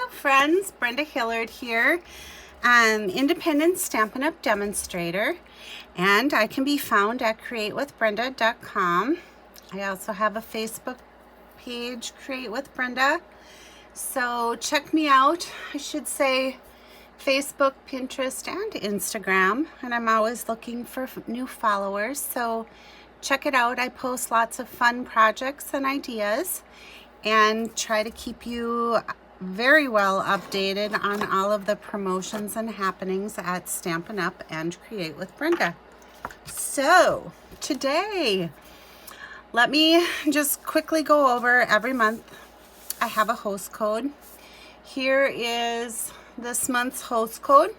Hello friends, Brenda Hillard here, independent Stampin' Up! Demonstrator, and I can be found at createwithbrenda.com. I also have a Facebook page, Create with Brenda, so check me out. I should say Facebook, Pinterest, and Instagram, and I'm always looking for new followers, so check it out. I post lots of fun projects and ideas and try to keep you very well updated on all of the promotions and happenings at Stampin' Up! And Create with Brenda. So today, let me just quickly go over every month. I have a host code. Here is this month's host code.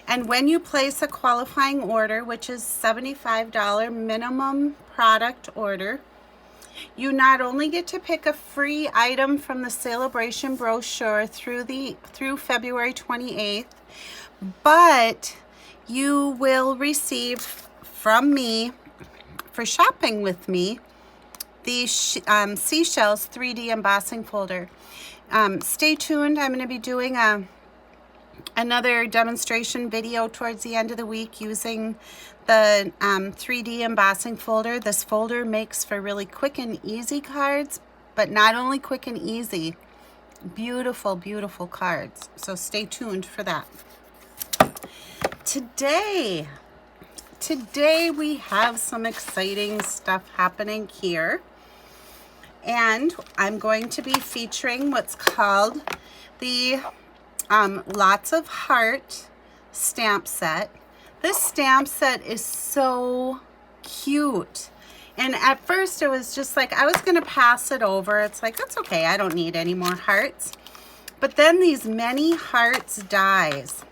And when you place a qualifying order, which is $75 minimum product order, you not only get to pick a free item from the celebration brochure through February 28th, but you will receive from me, for shopping with me, the Seashells 3D embossing folder. Stay tuned. I'm going to be doing another demonstration video towards the end of the week using the 3D embossing folder. This folder makes for really quick and easy cards, but not only quick and easy, beautiful, beautiful cards. So stay tuned for that. Today we have some exciting stuff happening here. And I'm going to be featuring what's called the Lots of Heart stamp set. This stamp set is so cute. And at first it was just like, I was going to pass it over. It's like, that's okay. I don't need any more hearts. But then these many hearts dies.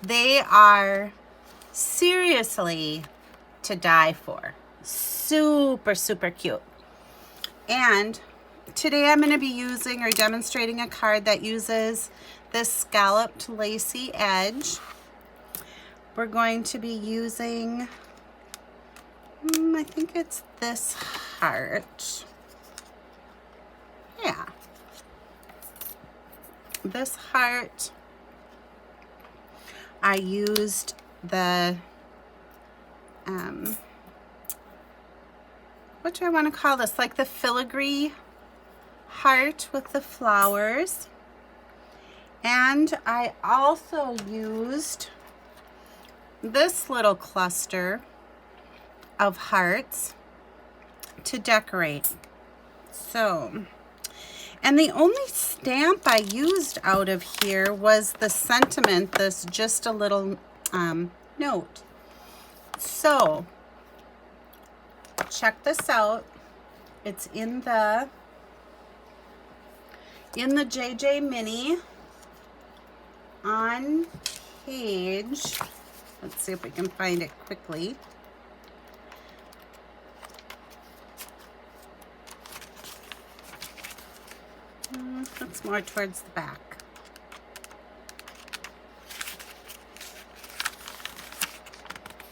They are seriously to die for. Super, super cute. And today I'm going to be using or demonstrating a card that uses this scalloped lacy edge. We're going to be using, I think it's this heart. Yeah. This heart, I used the, what do I want to call this? Like the filigree heart with the flowers. And I also used this little cluster of hearts to decorate. So, and the only stamp I used out of here was the sentiment, this just a little note. So, check this out. It's in the JJ Mini on page, let's see if we can find it quickly. It's more towards the back.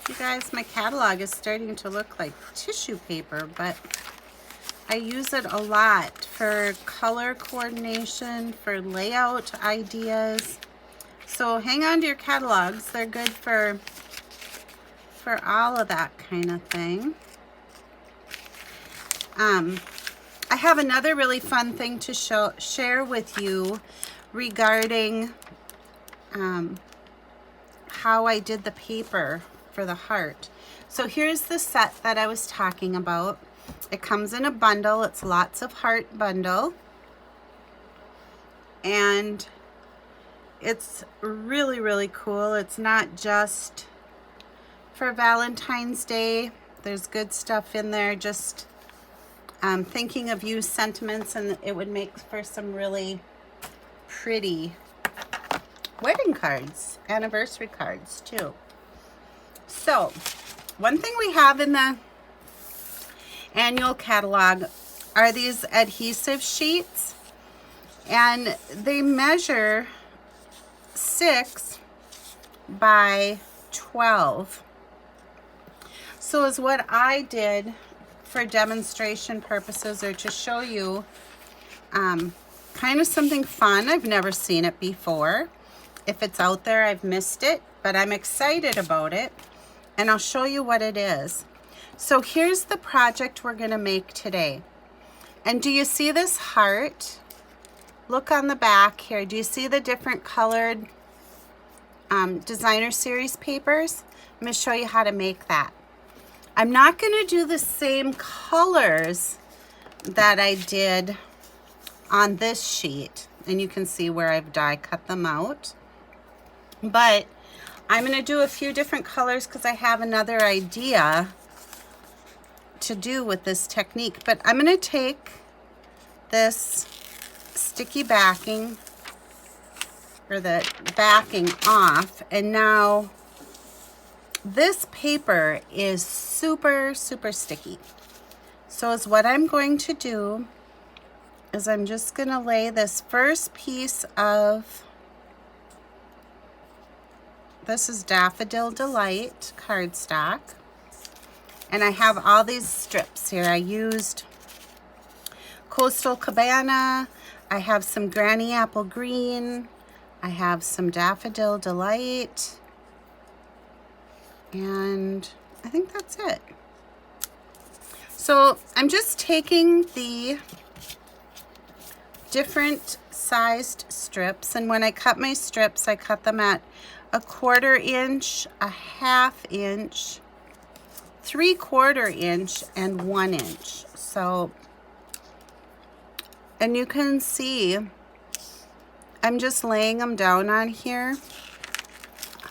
You guys, my catalog is starting to look like tissue paper, but I use it a lot for color coordination, for layout ideas. So hang on to your catalogs. They're good for all of that kind of thing. I have another really fun thing to share with you regarding how I did the paper for the heart. So here's the set that I was talking about. It comes in a bundle. It's Lots of Heart bundle. And it's really, really cool. It's not just for Valentine's Day. There's good stuff in there. Just thinking of you sentiments, and it would make for some really pretty wedding cards, anniversary cards too. So, one thing we have in the annual catalog are these adhesive sheets, and they measure 6 by 12. So is what I did for demonstration purposes, or to show you kind kind of something fun. I've never seen it before. If it's out there, I've missed it, but I'm excited about it, and I'll show you what it is. So here's the project we're going to make today. And do you see this heart? Look on the back here. Do you see the different colored designer series papers? I'm going to show you how to make that. I'm not going to do the same colors that I did on this sheet, and you can see where I've die cut them out, but I'm going to do a few different colors because I have another idea to do with this technique. But I'm going to take this sticky backing, or the backing, off, and now this paper is super sticky. So is what I'm going to do is I'm just going to lay this first piece of, this is Daffodil Delight cardstock, and I have all these strips here. I used Coastal Cabana, I have some Granny Apple Green, I have some Daffodil Delight, and I think that's it. So I'm just taking the different sized strips, and when I cut my strips, I cut them at 1/4 inch, 1/2 inch, 3/4 inch, and 1 inch. So, and you can see I'm just laying them down on here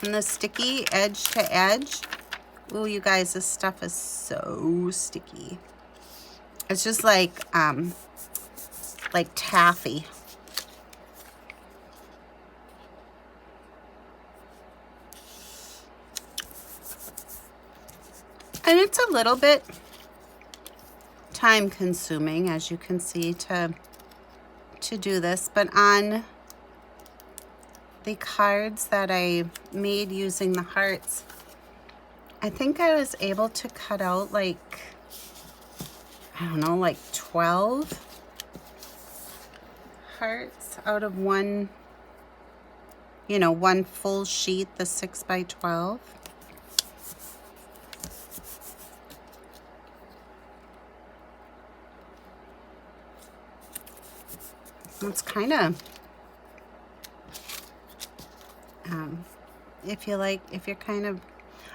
on the sticky edge to edge. Ooh, you guys, this stuff is so sticky. It's just like taffy. And it's a little bit time consuming, as you can see, to do this, but on the cards that I made using the hearts, I think I was able to cut out like, I don't know, like 12 hearts out of one, you know, one full sheet, the 6 by 12. It's kind of, if you're kind of,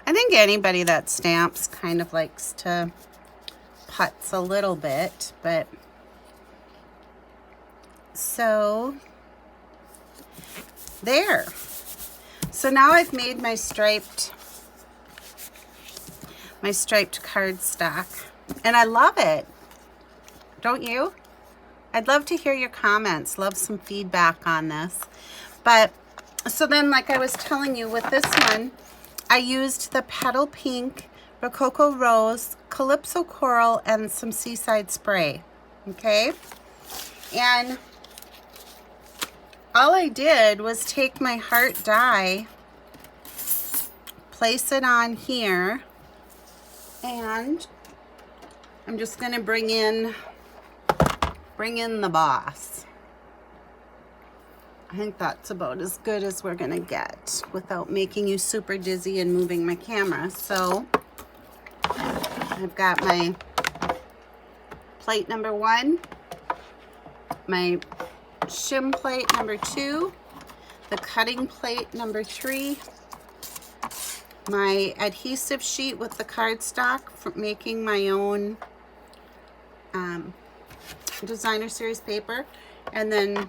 I think anybody that stamps kind of likes to putz a little bit, but so there. So now I've made my striped cardstock, and I love it. Don't you? I'd love to hear your comments, love some feedback on this. But so then, like I was telling you, with this one, I used the Petal Pink, Rococo Rose, Calypso Coral, and some Seaside spray. Okay? And all I did was take my heart die, place it on here, and I'm just going to bring in the Emboss. I think that's about as good as we're gonna get without making you super dizzy and moving my camera. So I've got my plate number 1, my shim plate number 2, the cutting plate number 3, my adhesive sheet with the cardstock for making my own designer series paper, and then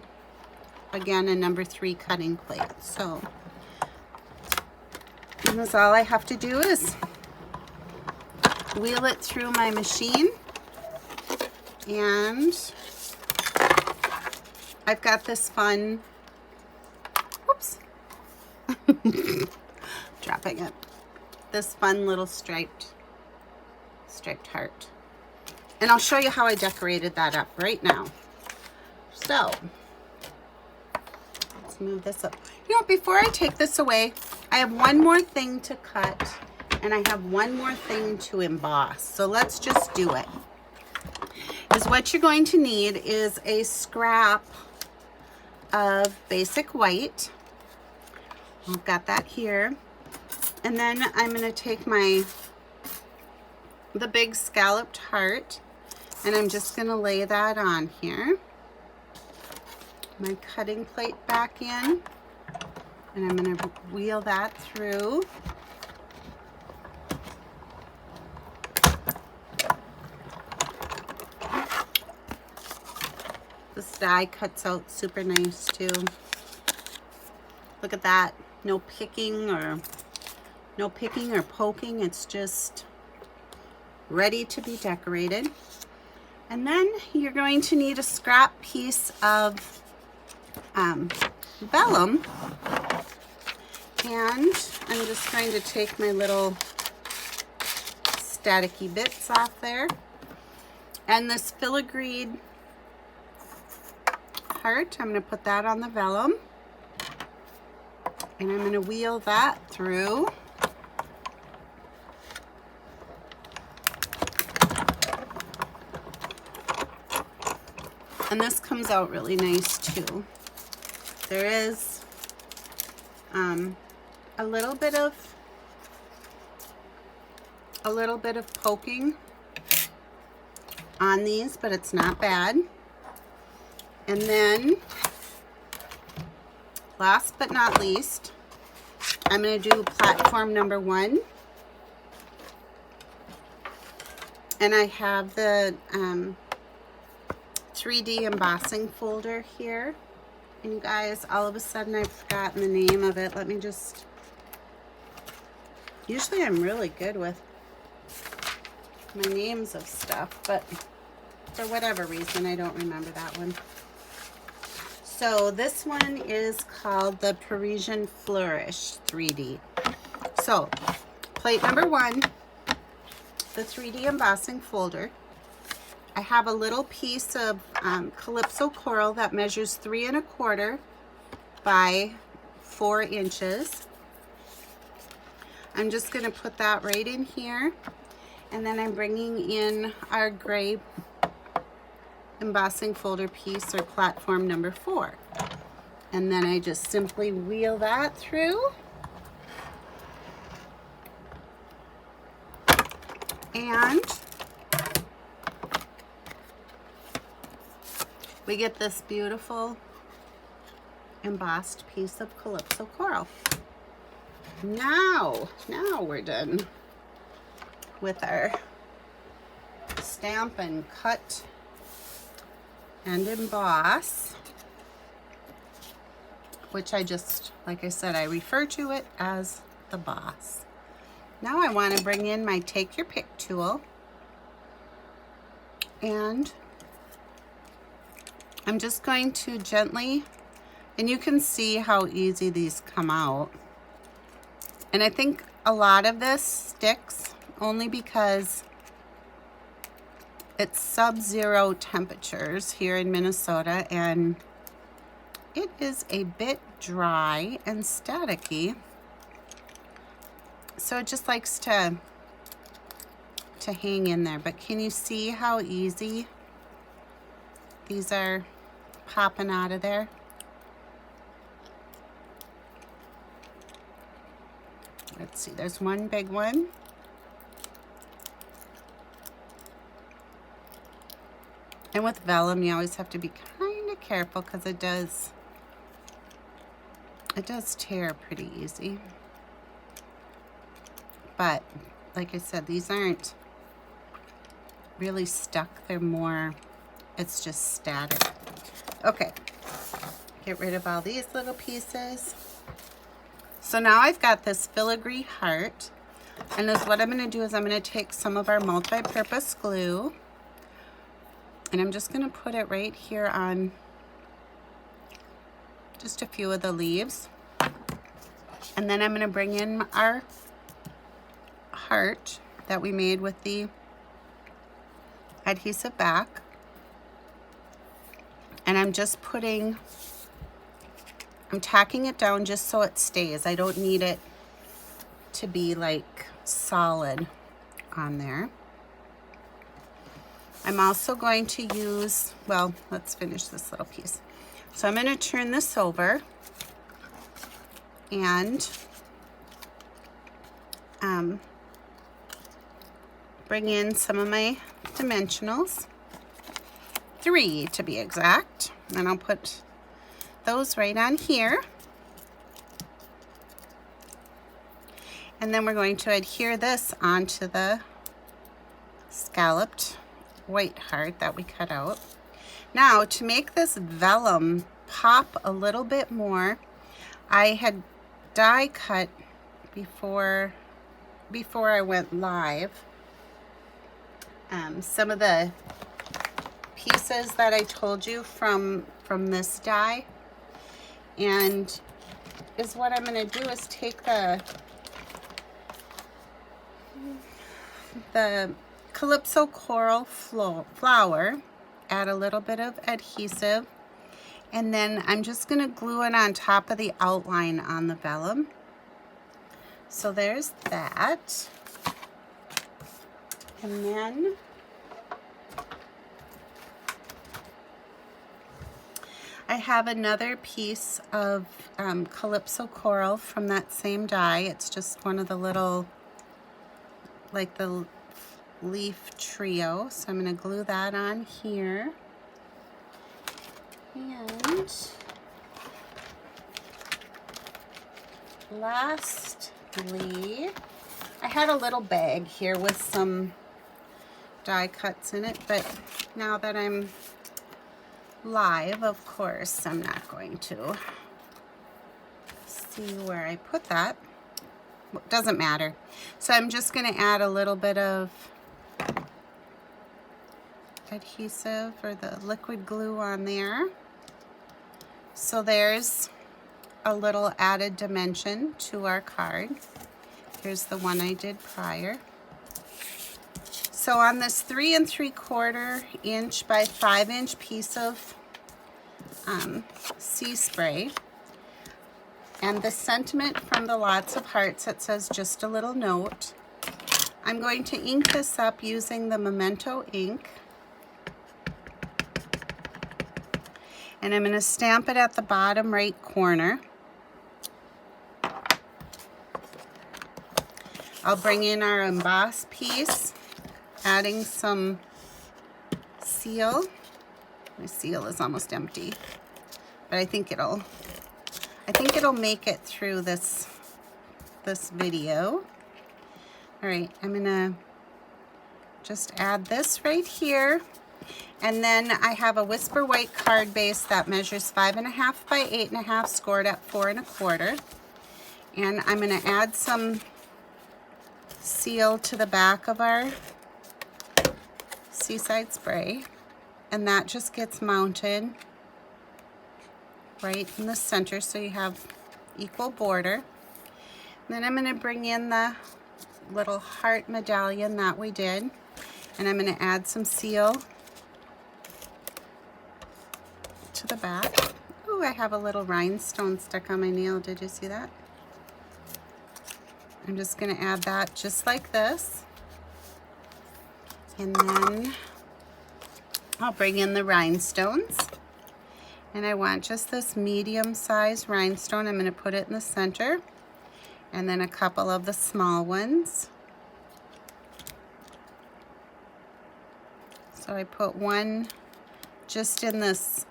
again a number 3 cutting plate. So and that's all I have to do is wheel it through my machine, and I've got this fun, whoops, dropping it, this fun little striped heart. And I'll show you how I decorated that up right now. So, let's move this up. You know, before I take this away, I have one more thing to cut, and I have one more thing to emboss. So let's just do it. Is what you're going to need is a scrap of basic white. I've got that here. And then I'm going to take the big scalloped heart, and I'm just going to lay that on here. My cutting plate back in, and I'm going to wheel that through. This die cuts out super nice too. Look at that. No picking or poking. It's just ready to be decorated. And then you're going to need a scrap piece of vellum. And I'm just going to take my little staticky bits off there. And this filigreed heart, I'm going to put that on the vellum. And I'm going to wheel that through. And this comes out really nice too. There is a little bit of poking on these, but it's not bad. And then last but not least, I'm going to do platform number 1. And I have the 3D embossing folder here. And you guys, all of a sudden I've forgotten the name of it. Let me just... Usually I'm really good with my names of stuff, but for whatever reason I don't remember that one. So this one is called the Parisian Flourish 3D. So plate number 1, the 3D embossing folder. I have a little piece of Calypso Coral that measures 3 1/4 by 4 inches. I'm just going to put that right in here, and then I'm bringing in our gray embossing folder piece, or platform number 4, and then I just simply wheel that through, and we get this beautiful embossed piece of Calypso Coral. Now we're done with our stamp and cut and emboss, which I just, like I said, I refer to it as the boss. Now I want to bring in my take your pick tool, and I'm just going to gently, and you can see how easy these come out. And I think a lot of this sticks only because it's sub-zero temperatures here in Minnesota, and it is a bit dry and staticky. So it just likes to hang in there. But can you see how easy these are popping out of there? Let's see, there's one big one. And with vellum, you always have to be kind of careful because it does tear pretty easy. But like I said, these aren't really stuck. They're more, it's just static. Okay, get rid of all these little pieces. So now I've got this filigree heart, and what I'm going to do is I'm going to take some of our multi-purpose glue, and I'm just going to put it right here on just a few of the leaves. And then I'm going to bring in our heart that we made with the adhesive back, and I'm tacking it down just so it stays. I don't need it to be like solid on there. I'm also going to use, well, let's finish this little piece. So I'm going to turn this over and bring in some of my dimensionals, 3 to be exact, and I'll put those right on here. And then we're going to adhere this onto the scalloped white heart that we cut out. Now, to make this vellum pop a little bit more, I had die cut before I went live some of the pieces that I told you from this die, and what I'm going to do is take the Calypso Coral flower, add a little bit of adhesive, and then I'm just going to glue it on top of the outline on the vellum. So there's that. And then I have another piece of Calypso Coral from that same die. It's just one of the little, like the leaf trio. So I'm going to glue that on here. And lastly, I had a little bag here with some die cuts in it, but now that I'm live, of course, I'm not going to see where I put that. Well, it doesn't matter. So I'm just going to add a little bit of adhesive or the liquid glue on there. So there's a little added dimension to our card. Here's the one I did prior. So on this 3 3/4 inch by 5 inch piece of sea spray, and the sentiment from the Lots of Hearts that says just a little note, I'm going to ink this up using the Memento ink. And I'm going to stamp it at the bottom right corner. I'll bring in our emboss piece, adding some seal. My seal is almost empty, but I think it'll make it through this video. All right, I'm gonna just add this right here. And then I have a Whisper White card base that measures 5.5 by 8.5, scored at 4 1/4. And I'm going to add some seal to the back of our Seaside spray. And that just gets mounted right in the center so you have equal border. And then I'm going to bring in the little heart medallion that we did. And I'm going to add some seal to the back. Oh, I have a little rhinestone stuck on my nail. Did you see that? I'm just going to add that just like this. And then I'll bring in the rhinestones. And I want just this medium-sized rhinestone. I'm going to put it in the center. And then a couple of the small ones. So I put one just in this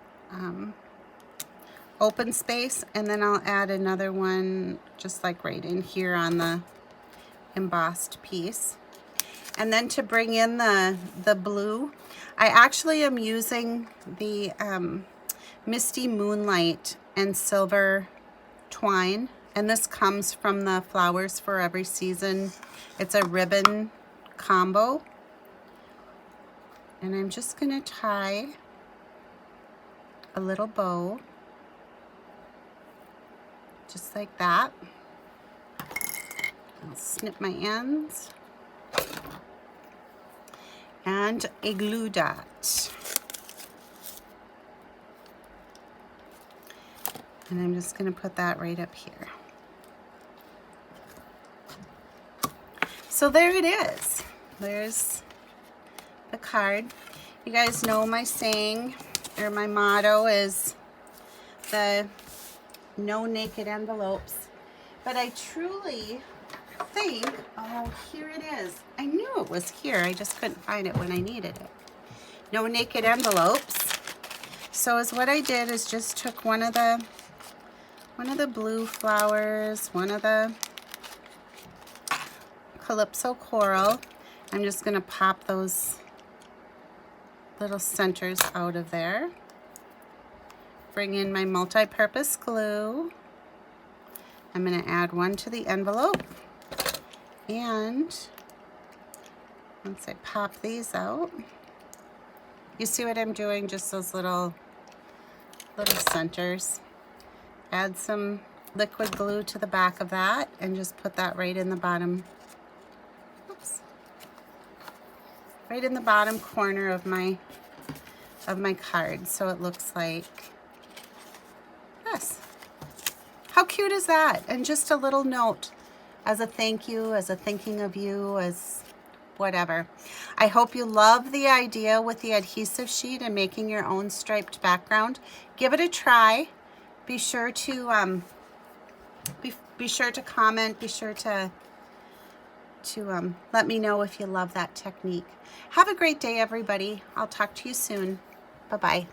open space, and then I'll add another one just like right in here on the embossed piece. And then to bring in the blue, I actually am using the Misty Moonlight and Silver Twine, and this comes from the Flowers for Every Season. It's a ribbon combo. And I'm just going to tie a little bow, just like that. I'll snip my ends. And a glue dot. And I'm just going to put that right up here. So there it is. There's the card. You guys know my saying, or my motto is the no naked envelopes. But I truly think, oh, here it is. I knew it was here. I just couldn't find it when I needed it. No naked envelopes. So is what I did is just took one of the blue flowers, one of the Calypso Coral. I'm just gonna pop those little centers out of there. Bring in my multi-purpose glue. I'm gonna add one to the envelope. And once I pop these out, you see what I'm doing? Just those little centers. Add some liquid glue to the back of that and just put that right in the bottom. Oops. Right in the bottom corner of my card, so it looks like this. How cute is that? And just a little note as a thank you, as a thinking of you, as whatever. I hope you love the idea with the adhesive sheet and making your own striped background. Give it a try. Be sure to be sure to comment. Be sure to let me know if you love that technique. Have a great day, everybody. I'll talk to you soon. Bye-bye.